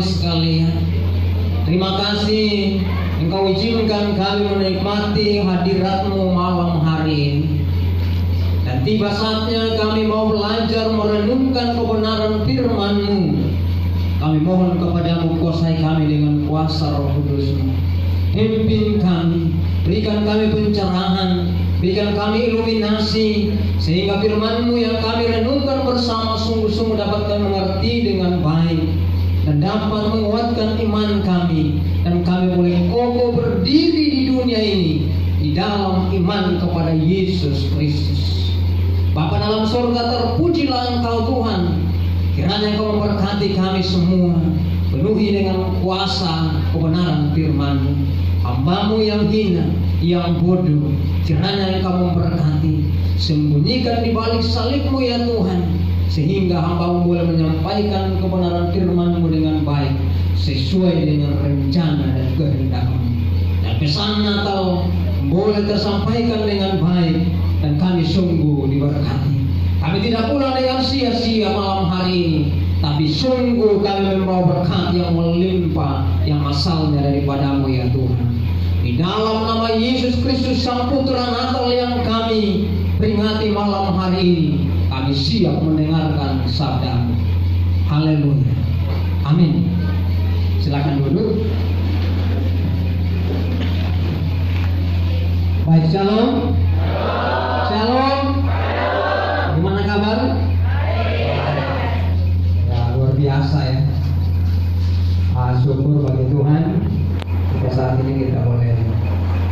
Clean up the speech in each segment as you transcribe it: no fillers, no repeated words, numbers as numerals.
kami sekalian, terima kasih Engkau izinkan kami menikmati hadirat-Mu malam hari ini. Dan tiba saatnya kami mau belajar merenungkan kebenaran firman-Mu. Kami mohon kepadamu, kuasai kami dengan kuasa Roh Kudus-Mu. Pimpin kami, berikan kami pencerahan, berikan kami iluminasi, sehingga firman-Mu yang kami renungkan bersama sungguh-sungguh dapat kami mengerti dengan baik dan dapat menguatkan iman kami, dan kami boleh kokoh berdiri di dunia ini di dalam iman kepada Yesus Kristus. Bapa dalam surga, terpujilah Engkau Tuhan. Kiranya Engkau memberkati kami semua, penuhi dengan kuasa kebenaran firman-Mu. Hamba-Mu yang hina, yang bodoh, kiranya Engkau memberkati. Sembunyikan di balik salib-Mu ya Tuhan, sehingga hamba-Mu boleh menyampaikan kebenaran firman-Mu dengan baik, sesuai dengan rencana dan kehendak-Mu. Dan pesan Natal boleh tersampaikan dengan baik, dan kami sungguh diberkati. Kami tidak pulang dengan sia-sia malam hari ini, tapi sungguh kami membawa berkat yang melimpah, yang asalnya daripada-Mu ya Tuhan. Di dalam nama Yesus Kristus Sang Putra Natal yang kami peringati malam hari ini, kami siap mendengarkan sabda-Mu. Haleluya. Amin. Silakan duduk. Baik, shalom. Shalom. Gimana kabar? Ya, luar biasa ya. Syukur bagi Tuhan. Saat ini kita boleh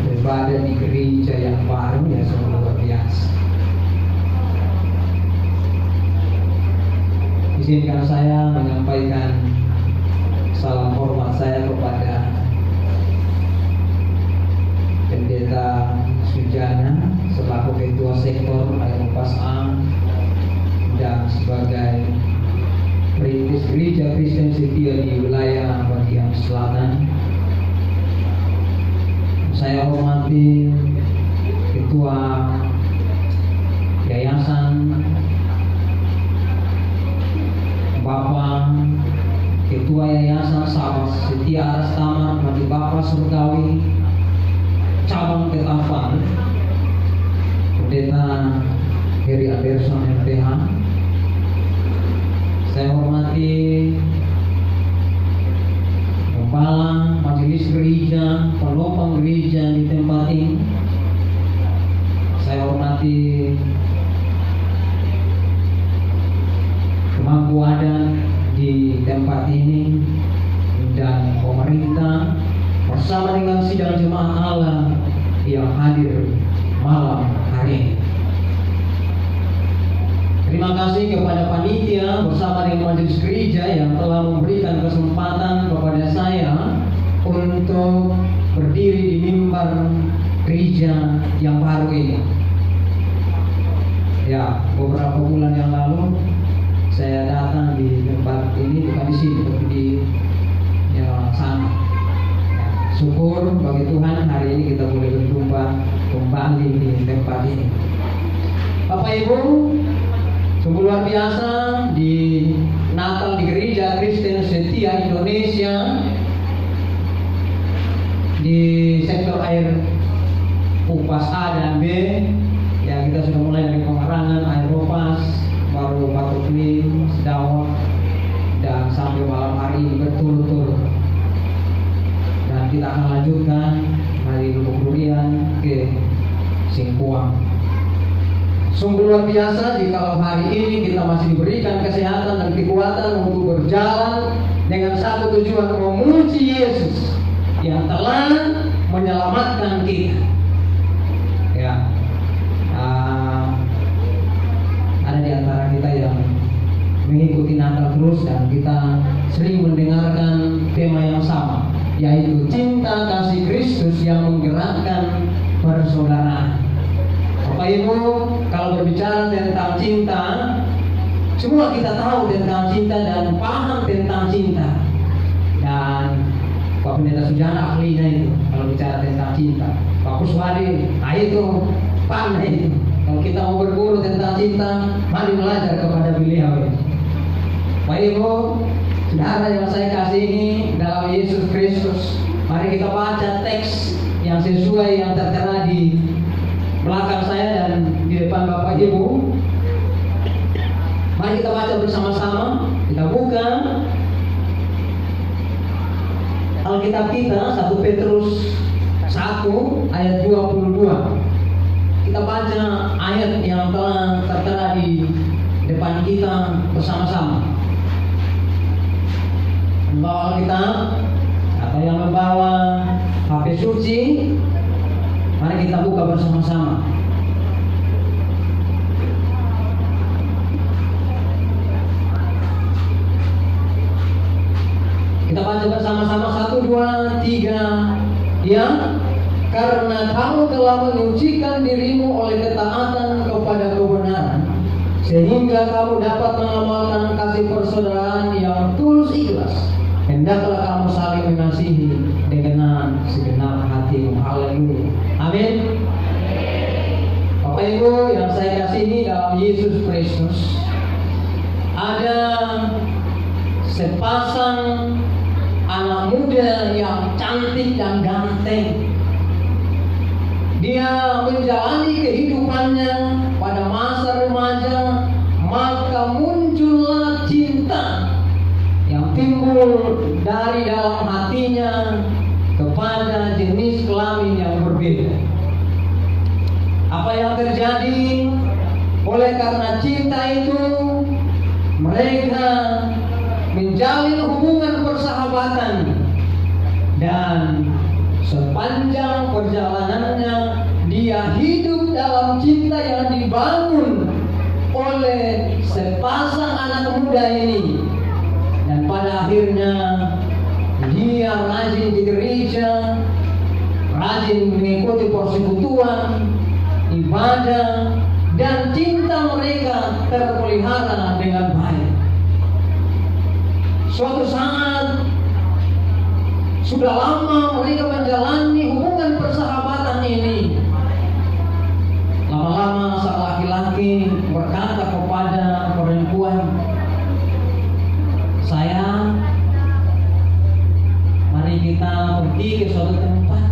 beribadah di gereja yang baru, ya, sungguh luar biasa. Izinkan saya menyampaikan salam hormat saya kepada Pendeta Sujana selaku Ketua Sektor Aeropas A dan sebagai Perintis Gereja Kristen Setia di wilayah bagian selatan. Saya hormati Ketua Yayasan Bapak Ketua Yayasan Sahabat Setia Aras Tamar bagi Bapak Surgawi Cabang Ketapang, Pendeta Heri Anderson MPH. Saya hormati Gembala, majelis gereja, penopang gereja di tempat ini. Saya hormati pemangku adat di tempat ini dan pemerintah bersama dengan sidang jemaat Allah yang hadir malam hari ini. Terima kasih kepada panitia bersama dengan majelis gereja yang telah memberikan kesempatan kepada saya untuk berdiri di mimbar gereja yang baru ini. Ya, beberapa bulan yang lalu saya datang di tempat ini, bukan di sini, tapi di sana. Syukur bagi Tuhan hari ini kita boleh berjumpa kembali di tempat ini. Bapak Ibu, sungguh luar biasa di Natal di Gereja Kristen Setia Indonesia di sektor air Upas A dan B. Ya, kita sudah mulai dari pengerangan air Upas, baru Batu Kling, Sedawat, dan sampai malam hari ini berturut-turut. Dan kita akan lanjutkan dari Lubuk Durian ke Singkuang. Sungguh luar biasa jika hari ini kita masih diberikan kesehatan dan kekuatan untuk berjalan dengan satu tujuan, memuji Yesus yang telah menyelamatkan kita. Ya, ada di antara kita yang mengikuti Natal terus dan kita sering mendengarkan tema yang sama, yaitu cinta kasih Kristus yang menggerakkan persaudaraan. Bapak Ibu, kalau berbicara tentang cinta, semua kita tahu tentang cinta dan paham tentang cinta. Dan Pak Pendeta Sujana ahlinya itu kalau bicara tentang cinta. Pak Kuswadi, itu pandai itu. Kalau kita mau berguru tentang cinta, mari belajar kepada beliau. Pak Ibu, Saudara yang saya kasihi dalam Yesus Kristus, mari kita baca teks yang sesuai yang tertera di belakang saya dan di depan Bapak Ibu. Mari kita baca bersama-sama. Kita buka Alkitab kita 1 Petrus 1 ayat 22. Kita baca ayat yang telah tertera di depan kita bersama-sama. Membawa Alkitab atau yang membawa HP suci, mari kita buka bersama-sama. Kita baca bersama-sama 1, 2, 3. Ya, karena kamu telah menyucikan dirimu oleh ketaatan kepada kebenaran, sehingga kamu dapat mengamalkan kasih persaudaraan yang tulus ikhlas. Hendaklah kamu saling mengasihi dengan segenap hatimu. Haleluya. Amin. Bapak Ibu yang saya kasihi dalam Yesus Kristus, ada sepasang anak muda yang cantik dan ganteng. Dia menjalani kehidupannya pada masa remaja, maka muncullah cinta yang timbul dari dalam hatinya kepada jenis kelamin yang berbeda. Apa yang terjadi? Oleh karena cinta itu, mereka menjalin hubungan persahabatan, dan sepanjang perjalanannya dia hidup dalam cinta yang dibangun oleh sepasang anak muda ini. Dan pada akhirnya dia rajin di gereja, rajin mengikuti persekutuan, ibadah, dan cinta mereka terpelihara dengan baik. Suatu saat, sudah lama mereka menjalani hubungan persahabatan ini. Lama-lama sang laki-laki berkata kepada perempuan, "Sayang, mari kita pergi ke suatu tempat."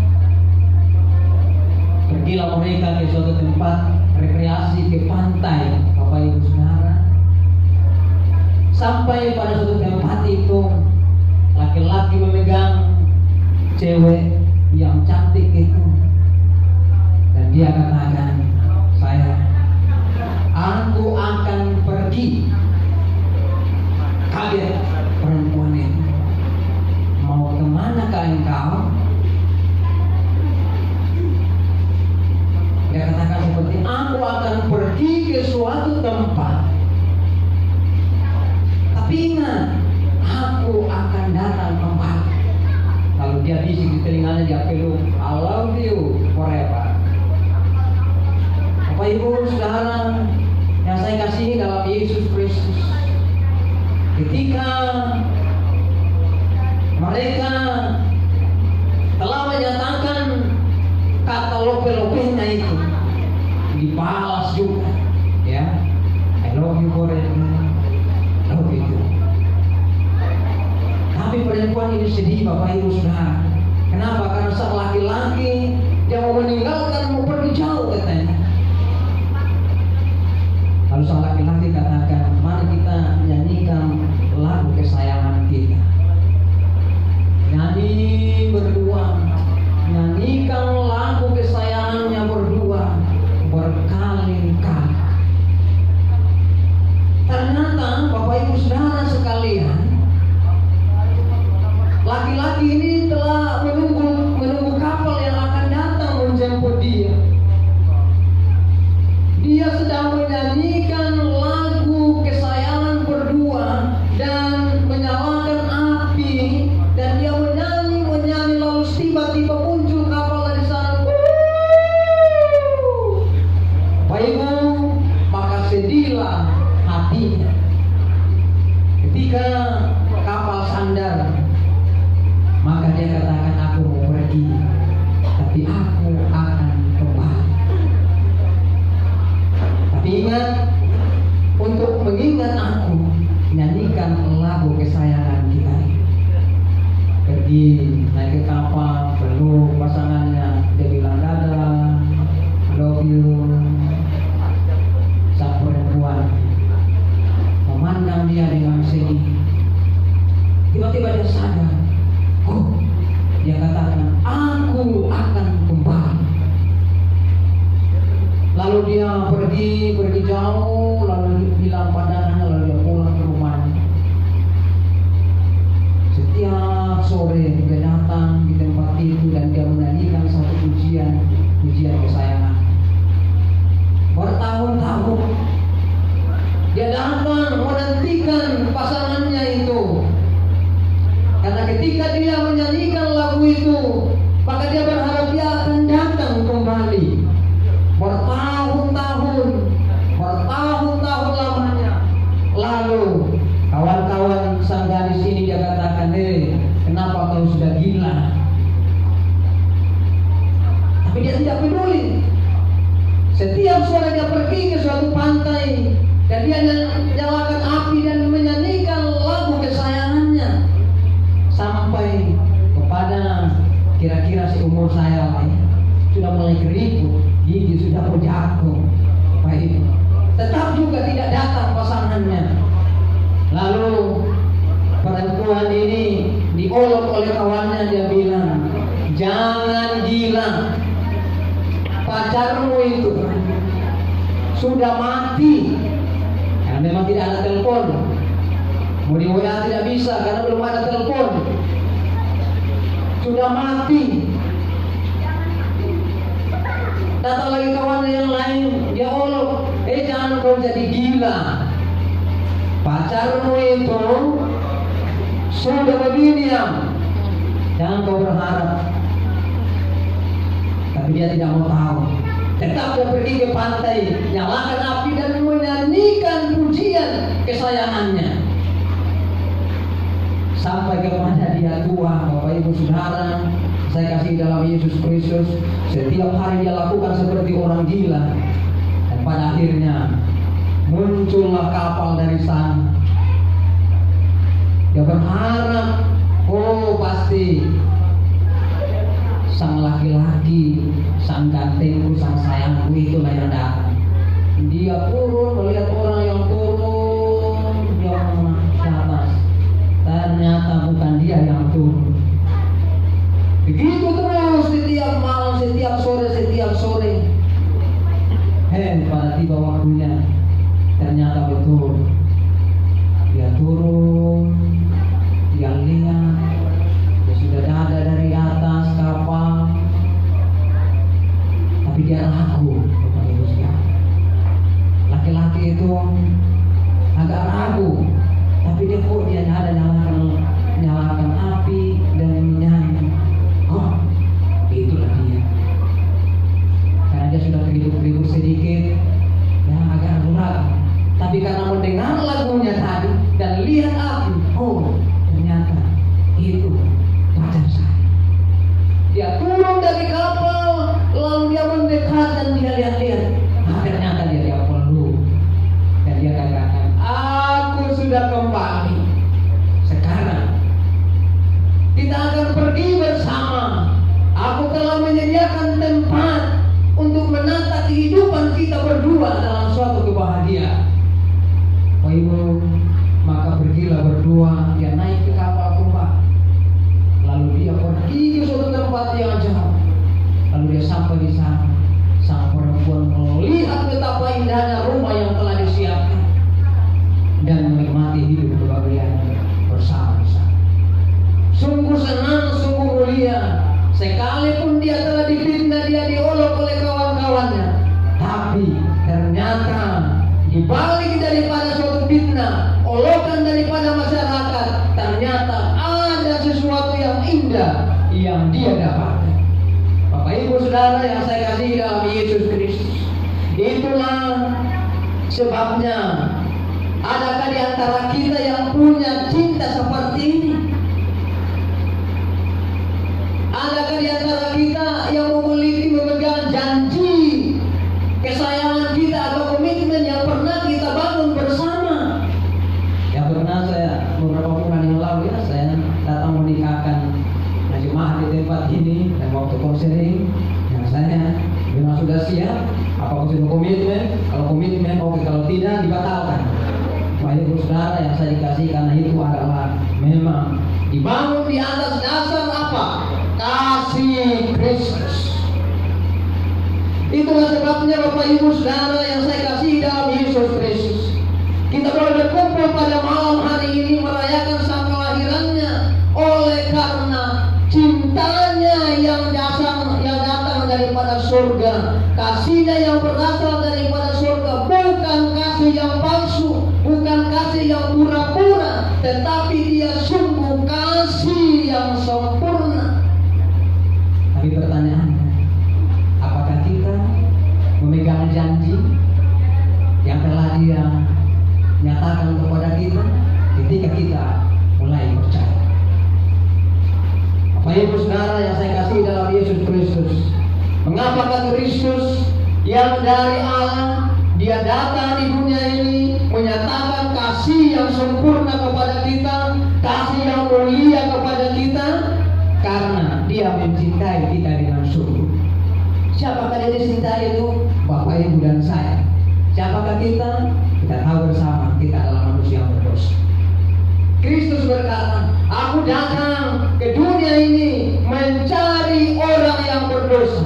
Pergilah mereka ke suatu tempat rekreasi, ke pantai, Bapak Ibu Saudara. Sampai pada suatu tempat itu, laki-laki memegang cewek yang cantik itu, dan dia katakan, "Sayang, aku akan pergi." Kaget perempuan itu, "Mau kemana engkau?" Dia katakan seperti, "Aku akan pergi ke suatu tempat. Tapi ingat, aku akan datang kembali." Lalu dia bisik di telinganya, dia peluk, "I love you forever." Bapak Ibu Saudara yang saya kasihi dalam Yesus Kristus, ketika mereka telah menyatakan kata lope-lopenya itu, dibalas juga, ya, "I love you forever." Oh gitu. Tapi perempuan ini sedih, Bapak Ibu Saudara. Kenapa? Karena sang laki-laki dia mau meninggalkan, mau pergi jauh katanya. Lalu sang laki-laki katakan, "Mari kita nyanyikan lagu kesayangan kita." Nyanyi berdua, nyanyikan lagu kesayangannya berdua berkali-kali. Ternyata Bapak Ibu Saudara sekalian, laki-laki ini telah menunggu kapal yang akan datang menjemput dia. Dia sedang menyanyikan lagu kesayangan berdua dan menyalakan api, dan dia menyanyi lalu tiba-tiba muncul kapal dari sana. Bapak Ibu, maka sedihlah hatinya ketika kapal sandar. Maka dia katakan, "Aku mau pergi, tapi aku akan kembali." Tapi ingat, untuk mengingat aku, nyanyikan lagu kesayangan pergi naik ke kapal, peluk pasangannya, dia bilang dadah, love you. Sang perempuan memandang dia dengan sedih. Tiba-tiba dia sadar, oh, dia katakan, aku akan kembali. Lalu dia pergi jauh, lalu bilang padangannya, lalu dia pulang ke rumahnya. Setiap sore dia datang di tempat itu dan dia menyanyikan satu pujian kesayangan. Bertahun-tahun dia datang menantikan pasangannya itu, karena ketika dia menyanyikan lagu itu, maka dia berharap dia akan datang kembali. Bertahun-tahun lamanya. Lalu kawan-kawan sang gadis ini dia katakan, kenapa kau sudah gila? Tapi dia tidak peduli. Setiap sore dia pergi ke suatu pantai dan dia nyalakan api dan menyanyikan lagu kesayangannya sampai kepada kira-kira seumur saya lah, sudah mulai keriput, gigi sudah berjatuh. Baik, tetap juga tidak datang pasangannya. Lalu perempuan ini diolok oleh kawannya, dia bilang, jangan gila, pacarmu itu sudah mati. Karena memang tidak ada telepon, mau di WA tidak bisa karena belum ada telepon, sudah mati. Datang lagi kawannya yang lain, dia olok, jangan kau jadi gila, pacarmu itu sudah begini ya, jangan kau berharap. Tapi dia tidak mau tahu. Tetap dia pergi ke pantai, nyalakan api dan menyanyikan pujian kesayangannya sampai kepada dia tua. Bapak Ibu Saudara, saya kasih dalam Yesus Kristus, setiap hari dia lakukan seperti orang gila. Dan pada akhirnya muncullah kapal dari sana. Dia berharap, oh pasti sang laki-laki, sang gantengku, sang sayangku itulah yang datang. Dia turun, melihat orang yang turun, dia menang ke atas. Ternyata bukan dia yang turun. Begitu terus setiap malam, setiap sore. Pada tiba waktunya, ternyata betul dia turun, dia lihat, dia sudah ada dari atas kapal, tapi dia ragu. Laki-laki itu agak ragu, tapi dia ada nyalakan api dan menyanyi. Oh, itulah dia. Karena dia sudah terhibur sedikit, ya agak ragu. Tapi karena mendengar lagunya tadi dan lihat api, oh ternyata itu pacar saya. Dia turun dari kapal, lalu dia mendekat dan dia lihat-lihat. Ternyata dia peluk dan dia katakan, aku sudah kembali. Sekarang kita akan pergi bersama. Aku telah menyediakan tempat untuk menata kehidupan kita berdua dalam suatu kebahagiaan. Oh Ibu, maka pergilah berdua. Dia naik ke kapal kembali. Lalu dia pergi ke suatu tempat yang jauh. Lalu dia sampai di sana. Sang perempuan melihat betapa indahnya rumah yang telah disiapkan dan menikmati hidup kebahagiaan bersama-sama. Sungguh senang, sungguh mulia. Sekalipun dia telah difitnah, dia diolok oleh kawan-kawannya, tapi ternyata di balik daripada suatu fitnah, olokan daripada masyarakat, ternyata ada sesuatu yang indah yang dia dapatkan. Bapak Ibu Saudara yang saya kasih dalam Yesus Kristus, itulah sebabnya adakah di antara kita yang punya cinta seperti ini? Adakah di antara kita yang memegang janji kesayangan kita atau komitmen yang pernah kita bangun bersama? Ya pernah saya beberapa bulan yang lalu saya datang menikahkan counseling yang saya memang sudah siap. Apakah sudah komitmen? Kalau komitmen oke, kalau tidak dibatalkan. Baik saudara yang saya dikasih, karena itu adalah memang dibangun di atas dasar apa? Kasih Kristus. Itulah sebabnya Bapak Ibu Saudara yang saya kasih dalam Yesus Kristus, kita boleh berkumpul pada malam hari ini merayakan sang kelahirannya oleh karena cintanya yang datang daripada surga, kasihnya yang berasal daripada surga, bukan kasih yang palsu, bukan kasih yang pura-pura, tetapi dia sungguh kasih yang sempurna. Tapi pertanyaannya, apakah kita memegang janji yang telah dia nyatakan kepada kita ketika kita mulai percaya? Bapak Ibu Saudara yang saya kasih dalam Yesus Kristus, mengapa Kristus yang dari Allah, dia datang di dunia ini menyatakan kasih yang sempurna kepada kita, kasih yang mulia kepada kita, karena dia mencintai kita dengan sungguh. Siapakah dia dicintai itu? Bapak, Ibu, dan saya. Siapakah kita? Kita tahu bersama, kita adalah manusia yang berdosa. Kristus berkata, aku datang ke dunia ini mencari orang yang berdosa.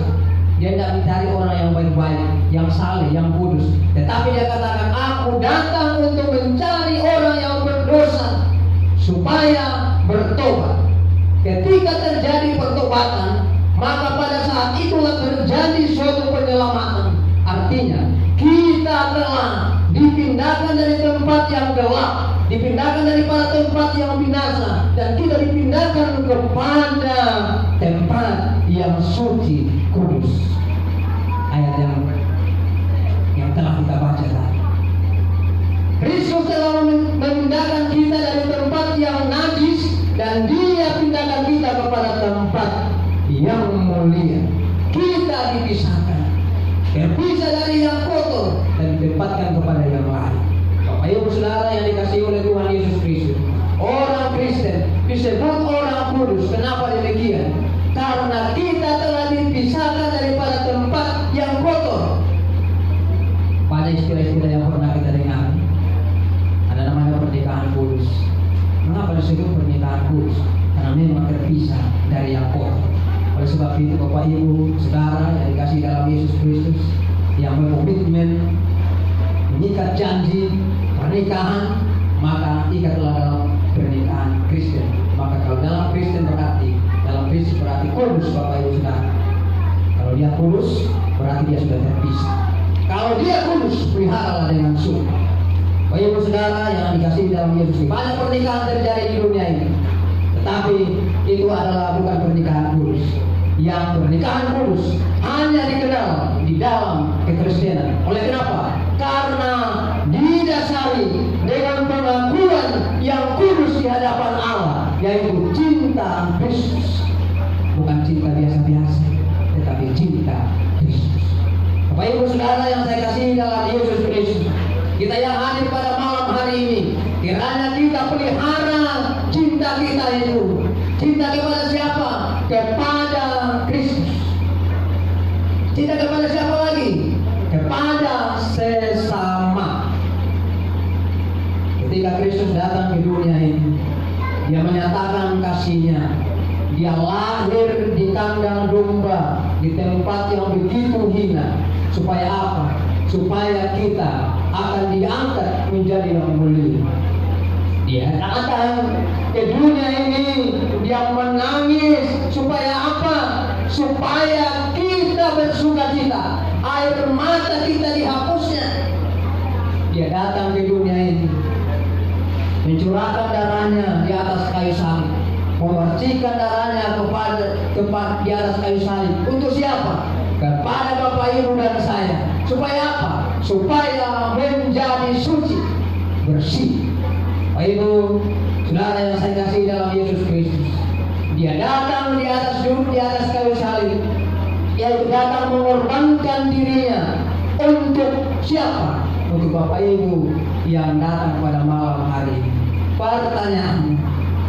Dia tidak mencari orang yang baik-baik, yang saleh, yang kudus. Tetapi dia katakan, aku datang untuk mencari orang yang berdosa supaya bertobat. Ketika terjadi pertobatan, maka pada saat itulah terjadi suatu penyelamatan. Artinya, kita telah dipindahkan dari tempat yang gelap, dipindahkan daripada tempat yang binasa, dan kita dipindahkan kepada tempat yang suci, kudus. Ayat yang telah kita baca tadi. Kristus telah memindahkan kita dari tempat yang najis, dan dia pindahkan kita kepada tempat yang mulia. Kita dipisahkan, terpisah dari yang kotor dan ditempatkan kepada yang lain. Bapak Ibu Saudara yang dikasihi oleh Tuhan Yesus Kristus, orang Kristen disebut orang kudus. Kenapa demikian? Karena kita telah dipisahkan daripada tempat yang kotor. Pada istilah-istilah yang pernah kita dengar, ada namanya pernikahan kudus. Mengapa disebut pernikahan kudus? Karena memang terpisah dari yang kotor. Oleh sebab itu Bapak Ibu Saudara yang dikasihi dalam Yesus Kristus, yang berkomitmen mengikat janji pernikahan, maka ikatlah dalam pernikahan Kristen. Maka kalau dalam Kristen berarti, dalam Kristus berarti kudus Bapak Ibu Saudara. Kalau dia kudus berarti dia sudah terpisah. Kalau dia kudus, peliharalah dengan sungguh. Bapak Ibu Saudara yang dikasihi dalam Yesus, banyak pernikahan terjadi di dunia ini, tetapi itu adalah bukan pernikahan kudus. Yang pernikahan kudus hanya dikenal di dalam kekristenan. Oleh kenapa? Karena didasari dengan pengakuan yang kudus di hadapan Allah, yaitu cinta Kristus. Bukan cinta biasa-biasa, tetapi cinta Kristus. Bapak Ibu Saudara yang saya kasih dalam Yesus Kristus, kita yang hadir pada malam hari ini, kiranya kita pelihara cinta kita itu. Cinta kepada siapa? Kepada Kristus. Cinta kepada siapa lagi? Kepada sesama. Ketika Kristus datang ke dunia ini, dia menyatakan kasihnya. Dia lahir di kandang domba, di tempat yang begitu hina. Supaya apa? Supaya kita akan diangkat menjadi yang mulia. Dia datang ke dunia ini, dia menangis. Supaya apa? Supaya kita bersukacita, air mata kita dihapusnya. Dia datang ke dunia ini, mencurahkan darahnya di atas kayu salib, memercikan darahnya kepada di atas kayu salib. Untuk siapa? Kepada Bapak Ibu dan saya. Supaya apa? Supaya menjadi suci, bersih. Bapak Ibu Saudara yang saya kasih dalam Yesus Kristus, dia datang di atas kayu salib, yaitu datang mengorbankan dirinya untuk siapa? Untuk Bapak Ibu yang datang pada malam hari ini. Pertanyaannya,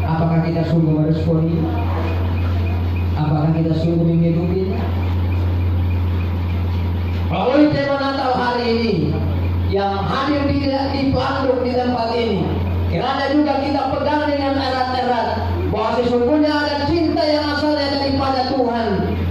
apakah kita sungguh meresponi? Apakah kita sungguh menghidupinya? Melalui tema Natal hari ini yang hadir di Bandung di tempat ini, kiranya juga kita pegang dengan erat-erat bahwa sesungguhnya ada cinta yang asalnya daripada Tuhan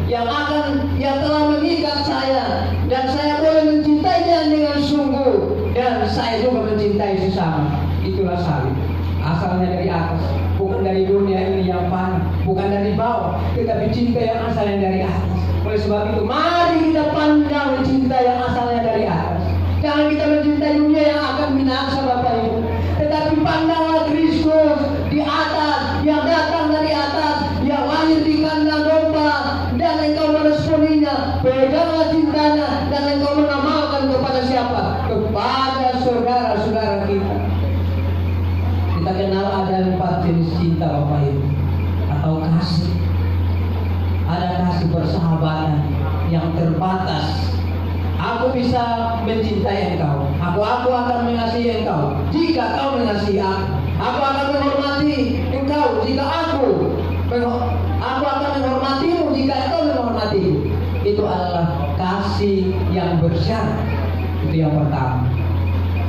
yang telah mengikat saya, dan saya boleh mencintainya dengan sungguh, dan saya juga mencintai sesama. Itulah salib, asalnya dari atas, bukan dari dunia ini yang fana, bukan dari bawah, tetapi cinta yang asalnya dari atas. Oleh sebab itu, mari kita pandang cinta yang asalnya dari atas. Jangan kita mencintai dunia yang akan binasa, Bapak Ibu, tetapi pandanglah Kristus di atas, yang datang dari atas, yang lahir di kandang domba, dan engkau meresponinya. Peganglah cintanya, dan engkau mengamalkan kepada siapa? Kepada saudara-saudara kita. Kita kenal ada 4 jenis cinta, Bapak Ibu, atau kasih. Ada kasih persahabatan yang terbatas. Aku bisa mencintai engkau. Aku akan mengasihi engkau jika kau mengasihi aku. Aku akan menghormati engkau jika aku akan menghormatimu jika engkau menghormatiku. Itu adalah kasih yang bersyarat. Itu yang pertama.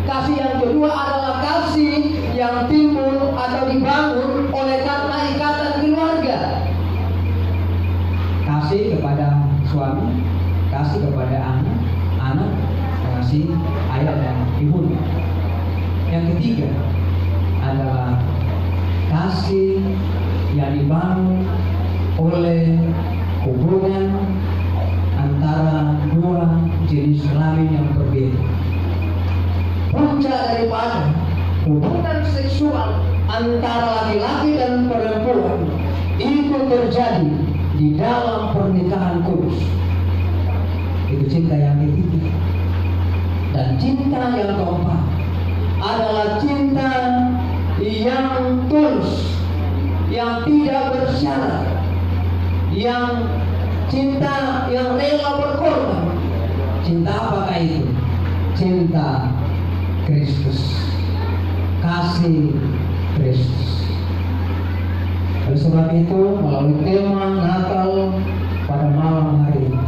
Kasih yang kedua adalah kasih yang timbul atau dibangun oleh karena ikatan keluarga. Kasih kepada suami, kasih kepada anak, mengasihi ayah dan ibu. Yang ketiga adalah kasih yang dibangun oleh hubungan antara dua jenis kelamin yang berbeda. Puncak daripada hubungan seksual antara laki-laki dan perempuan itu terjadi di dalam pernikahan kudus. Itu cinta yang ketiga. Dan cinta yang keempat adalah cinta yang tulus, yang tidak bersyarat, yang cinta yang rela berkorban. Cinta apakah itu? Cinta Kristus, kasih Kristus. Oleh sebab itu, melalui tema Natal pada malam hari ini,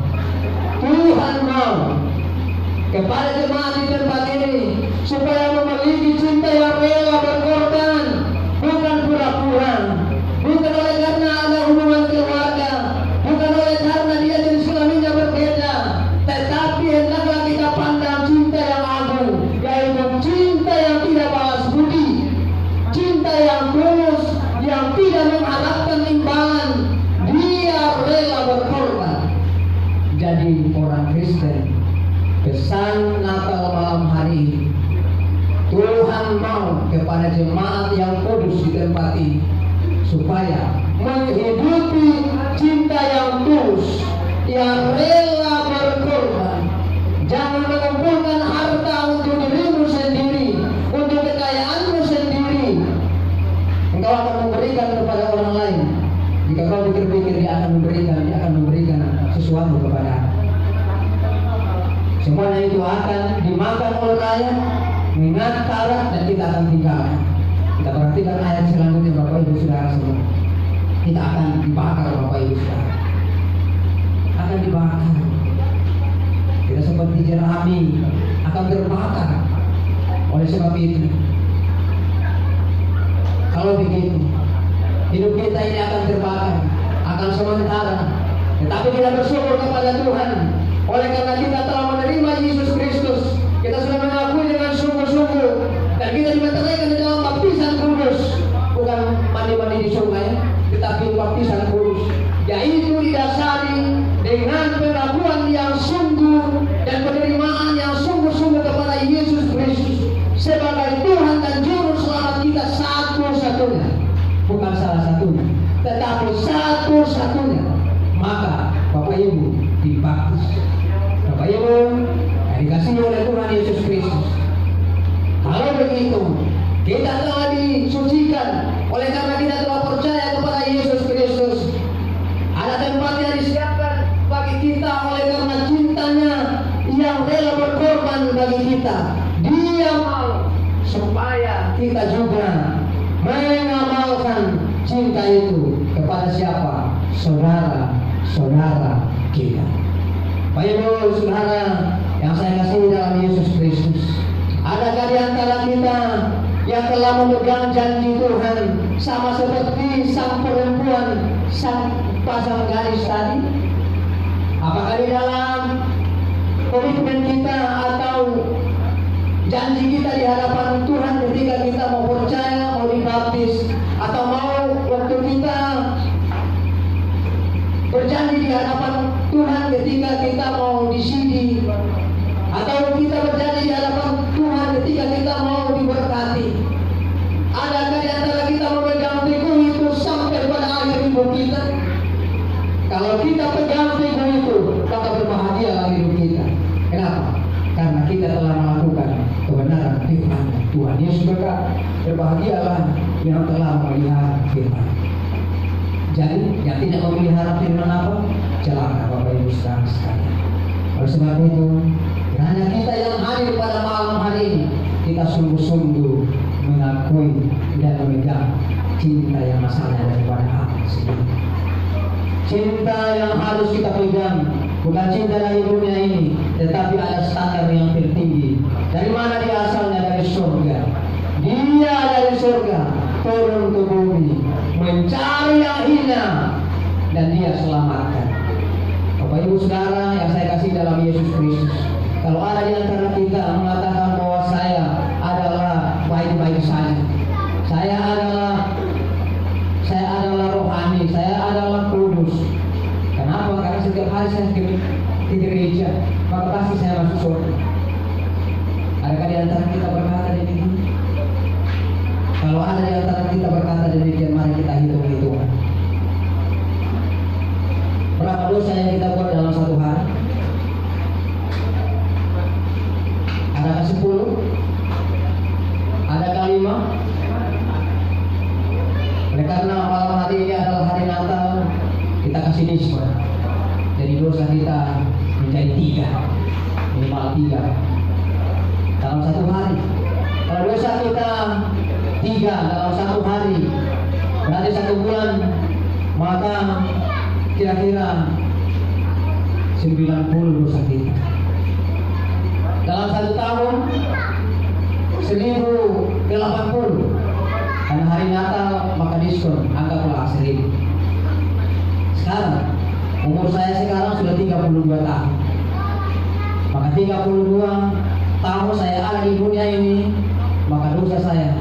Tuhan mau kepada jemaat di tempat ini supaya memiliki cinta yang rela berkorban, bukan pura-pura, bukan oleh karena ada hubungan keluarga, bukan oleh karena dia jenis kelaminnya berbeda, tetapi hendaklah kita pandang cinta yang agung, yaitu cinta yang tidak balas budi, cinta yang tulus, yang tidak mengharapkan imbalan. Dia rela berkorban. Jadi orang Kristen, pesan Natal malam hari ini, Tuhan mau kepada jemaat yang kudus di tempat ini supaya menghidupi cinta yang tulus, yang rela berkorban. Jangan mengumpulkan harta untuk dirimu sendiri, untuk kekayaanmu sendiri. Engkau akan memberikan kepada orang lain. Jika kau pikir-pikir dia akan memberikan sesuatu kepada. Semuanya itu akan dimakan oleh rakyat, mengingat karat, dan kita akan tinggalkan. Kita perhatikan ayat selanjutnya, Bapak Ibu Saudara semua. Kita akan dibakar, Bapak Ibu Saudara. Akan dibakar. Kita seperti jerami akan terbakar. Oleh sebab itu, kalau begitu, hidup kita ini akan terbakar, akan sementara. Tetapi kita bersyukur kepada Tuhan. Oleh karena kita telah menerima Yesus Kristus, kita sudah mengakui dengan sungguh-sungguh, dan kita dimeteraikan di dalam baptisan kudus. Bukan mandi-mandi di sungai, tetapi baptisan kudus, yaitu didasari dengan pengakuan yang sungguh dan penerimaan yang sungguh-sungguh kepada Yesus Kristus sebagai Tuhan dan Juru Selamat kita satu-satunya. Bukan salah satunya, tetapi satu-satunya. Maka Bapak Ibu dibaptis. Bapak Ibu dikasihi oleh Tuhan Yesus Kristus. Kalau begitu, kita telah disucikan oleh karena kita telah percaya kepada Yesus Kristus. Ada tempat yang disiapkan bagi kita oleh karena cintanya yang rela berkorban bagi kita. Dia mau supaya kita juga mengamalkan cinta itu kepada siapa? saudara-saudara kita. Bapak Ibu Saudara yang saya kasih dalam Yesus Kristus, adakah di antara kita yang telah memegang janji Tuhan sama seperti sang perempuan, sang pasang garis tadi? Apakah di dalam komitmen kita atau janji kita di hadapan Tuhan ketika kita mau percaya, mau dibaptis, atau mau waktu kita berjanji di hadapan Tuhan ketika kita mau disidi, atau kita berjanji di hadapan Tuhan ketika kita mau diberkati? Adakah di antara kita memegang teguh itu sampai pada akhir hidup kita? Kalau kita pegang teguh itu, maka berbahagialah hidup kita. Kenapa? Karena kita telah melakukan kebenaran firman Tuhan. Yesus berkata, berbahagialah yang telah memelihara firman. Jadi yang tidak memelihara firman apa? Celaka Bapak Ibu Saudara sekalian. Oleh sebab itu, hanya kita yang hadir pada malam hari ini, kita sungguh-sungguh mengakui dan memegang cinta yang asalnya daripada Allah sendiri. Cinta yang harus kita pegang bukan cinta dari dunia ini, tetapi ada standar yang tertinggi. Dari mana dia asalnya? Dari surga. Dia dari surga turun ke bumi, mencari yang hina, dan dia selamatkan. Bapak Ibu Saudara yang saya kasih dalam Yesus Kristus, kalau ada di antara kita mengatakan bahwa saya adalah baik-baik saja, saya adalah rohani, saya adalah kudus. Kenapa? Karena setiap hari saya di gereja, maka pasti saya masuk surga. Adakah di antara kita berkata demikian? Kalau ada di antara kita berkata demikian, mari kita hitung-hitungan. Berapa dosa yang kita buat dalam satu hari? Adakah 10? Adakah 5? Oleh karena malam hari ini adalah hari Natal, kita kasih diskon. Jadi dosa kita menjadi 3, minimal 3 dalam satu hari. Kalau dosa kita 3 dalam satu hari, berarti 1 bulan, maka kira-kira 90 dosa kita. Dalam 1 tahun 1080. Karena hari Natal maka diskon, anggaplah 1000. Sekarang umur saya sekarang sudah 32 tahun. Maka 32 tahun saya ada di dunia ini, maka dosa saya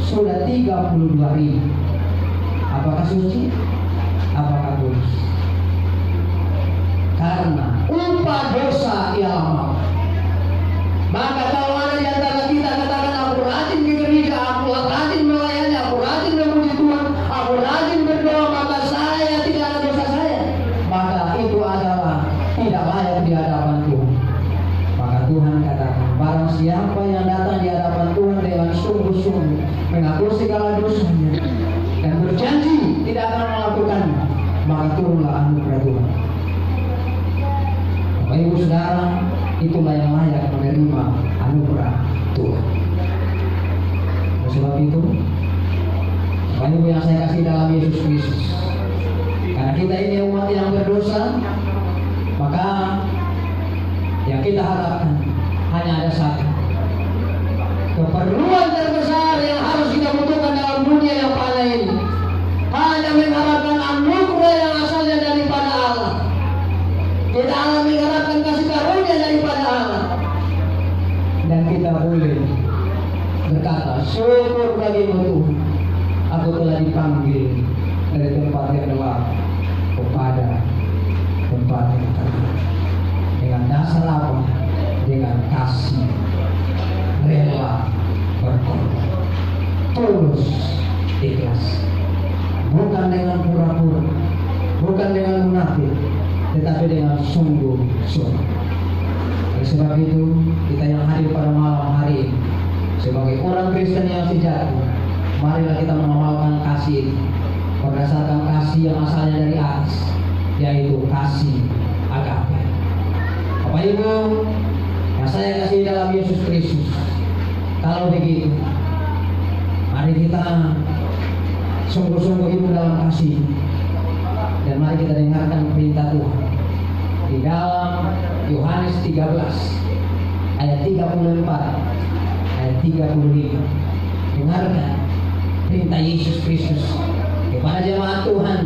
sudah 32.000. Apakah suci? Apakah kudus? Karena upah dosa ialah maut. Maka kalau ada di antara kita katakan, aku rajin di gereja, aku rajin melayani, aku rajin memuji Tuhan, aku rajin berdoa, maka saya tidak ada dosa saya, maka itu adalah tidak layak di hadapan Tuhan. Maka Tuhan katakan, barang siapa yang datang di hadapan Tuhan dengan sungguh-sungguh mengaku segala dosanya dan berjanji tidak akan melakukannya, maka turunlah anugerah Tuhan. Bapak Ibu Saudara, itulah yang layak menerima anugerah Tuhan. Oleh sebab itu, Bapak Ibu yang saya kasih dalam Yesus Kristus, karena kita ini umat yang berdosa, maka yang kita harapkan hanya ada satu. Keperluan terbesar yang harus kita butuhkan dalam dunia yang fana ini, hanya mengharapkan anugerah yang asalnya daripada Allah. Kita akan mengharapkan kasih karunia daripada Allah. Dan kita boleh berkata, syukur bagimu Tuhan, aku telah dipanggil dari tempat yang gelap kepada tempat yang terang. Dengan dasar apa? Dengan kasih, rela berkorban, tulus, ikhlas, bukan dengan pura-pura, bukan dengan munafik, tetapi dengan sungguh-sungguh. Oleh sebab itu, kita yang hadir pada malam hari ini, sebagai orang Kristen yang sejati, marilah kita mengamalkan kasih berdasarkan kasih yang asalnya dari atas, yaitu kasih agape. Bapak Ibu yang saya kasih dalam Yesus Kristus, kalau begitu, mari kita sungguh-sungguh hidup dalam kasih. Dan mari kita dengarkan perintah Tuhan di dalam Yohanes 13 ayat 34 ayat 35. Dengarkan perintah Yesus Kristus kepada jemaat Tuhan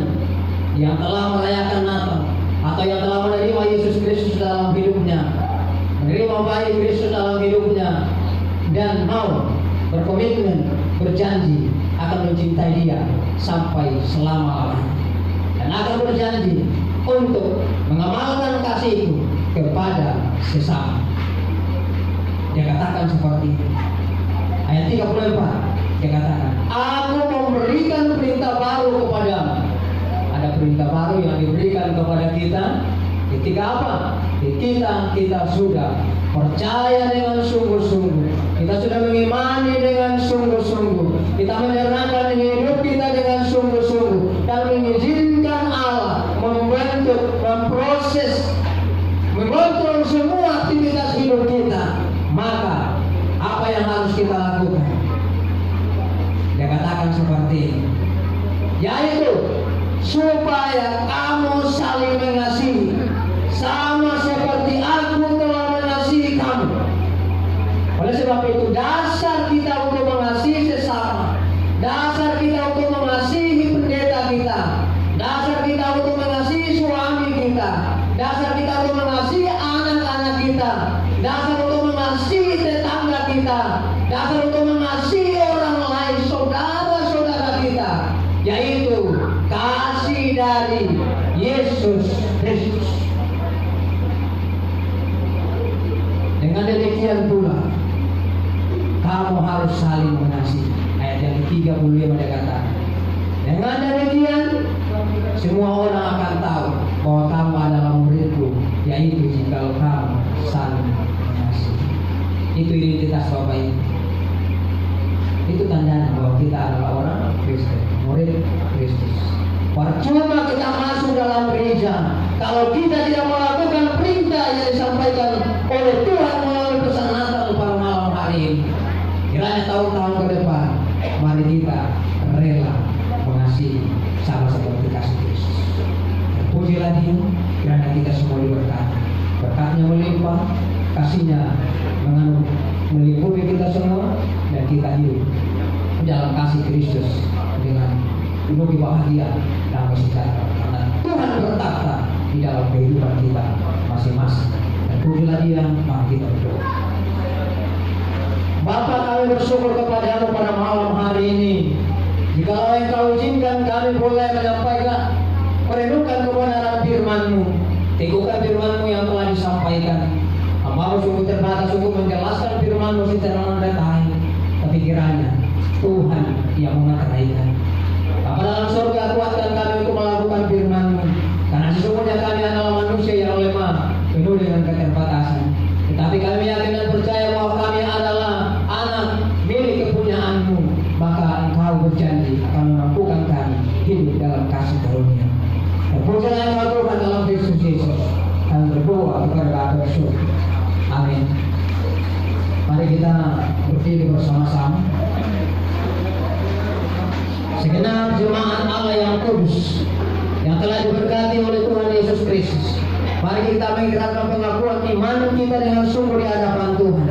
yang telah merayakan Natal atau yang telah menerima Yesus Kristus dalam hidupnya, menerima bayi Kristus dalam hidupnya, dan mau berkomitmen, berjanji akan mencintai Dia sampai selama-lamanya, dan akan berjanji untuk mengamalkan kasih itu kepada sesama. Dia katakan seperti itu. Ayat 34, dia katakan, aku memberikan perintah baru kepadamu. Ada perintah baru yang diberikan kepada kita ketika apa? Kita sudah percaya dengan sungguh-sungguh, kita sudah mengimani dengan sungguh-sungguh, kita menyerahkan hidup kita dengan sungguh-sungguh, dan mengizinkan Allah membentuk, memproses, mengontrol semua aktivitas hidup kita. Maka apa yang harus kita lakukan? Dia katakan seperti ini, yaitu supaya kamu saling mengasihi sama seperti aku telah mengasihi kamu. Oleh sebab itu, dasar kita untuk mengasihi sesama, dasar kita untuk mengasihi pendeta kita, dasar kita untuk mengasihi suami kita, dasar kita untuk mengasihi anak-anak kita, dasar untuk mengasihi tetangga kita, dasar untuk mengasihi orang lain, saudara-saudara kita, yaitu kasih dari Yesus Kristus. Dengan demikian pula kamu harus saling mengasihi. Ayat yang ke-35 dia katakan, dengan demikian semua orang akan tahu bahwa kamu adalah muridku, yaitu jika kamu saling mengasihi. Itu identitas Bapak Ibu. Itu tandanya bahwa kita adalah orang Kristen, murid Kristus. Percuma kita masuk dalam gereja kalau kita tidak melakukan perintah yang disampaikan oleh Tuhan melalui pesan Natal pada malam hari ini. Kiranya tahun-tahun ke depan mari kita rela mengasihi sama seperti kasih Kristus. Pujilah Dia, kiranya kita semua diberkati. Berkatnya melimpah, kasihnya meliputi kita semua, dan kita hidup dalam kasih Kristus dengan penuh bahagia dan sejahtera, karena Tuhan bertata di dalam kehidupan kita masing-masing. Dan pujilah Dia, mari kita berdoa. Bapa, kami bersyukur kepadamu pada malam hari ini. Jikalau Engkau izinkan kami boleh menyampaikan, merenungkan kebenaran firman-Mu, teguhkan firman-Mu yang telah disampaikan. Hamba-Mu sungguh terbatas untuk menjelaskan firman-Mu secara mendetail, tapi kiranya Tuhan yang menerankan. Bapa dalam surga, kuatkan kami untuk melakukan firman-Mu, karena sesungguhnya kami adalah manusia yang lemah, penuh dengan keterbatasan. Tetapi kami yakin dan percaya bahwa kami adalah anak milik kepunyaan-Mu. Maka Engkau berjanji akan memampukan kami hidup dalam kasih karunia. Terpujilah Engkau Tuhan dalam Kristus Yesus. Kami berdoa kepada bersyukur. Amin. Mari kita berdiri bersama-sama. Segenap jemaat Allah yang kudus, yang telah diberkati oleh Tuhan Yesus Kristus, mari kita menggerakkan pengakuan iman kita dengan sungguh di hadapan Tuhan,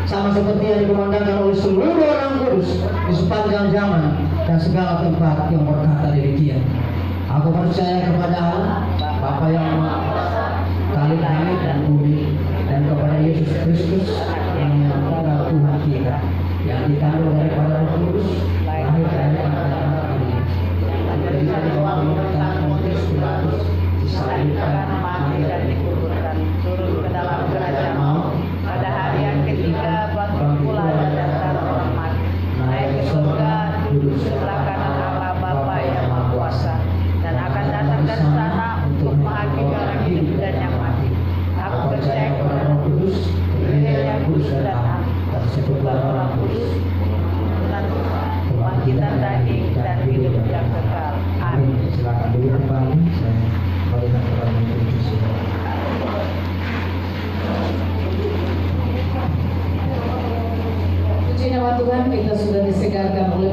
sama seperti yang dikumandangkan oleh seluruh orang kudus di sepanjang zaman dan segala tempat yang berkata demikian. Aku percaya kepada Allah, Bapa yang Maha Kuasa, Khalik langit dan bumi, dan kepada Yesus Kristus yang adalah Tuhan kita, yang dikandung daripada Roh Kudus, lahir dari anak-anak Maria, diberikan di bawah pemerintahan Pontius Pilatus, disalibkan, mati dan dikuburkan, turun ke dalam kerajaan maut, pada hari yang ketiga bangkit pula dari antara orang mati, naik ke surga, duduk sebelah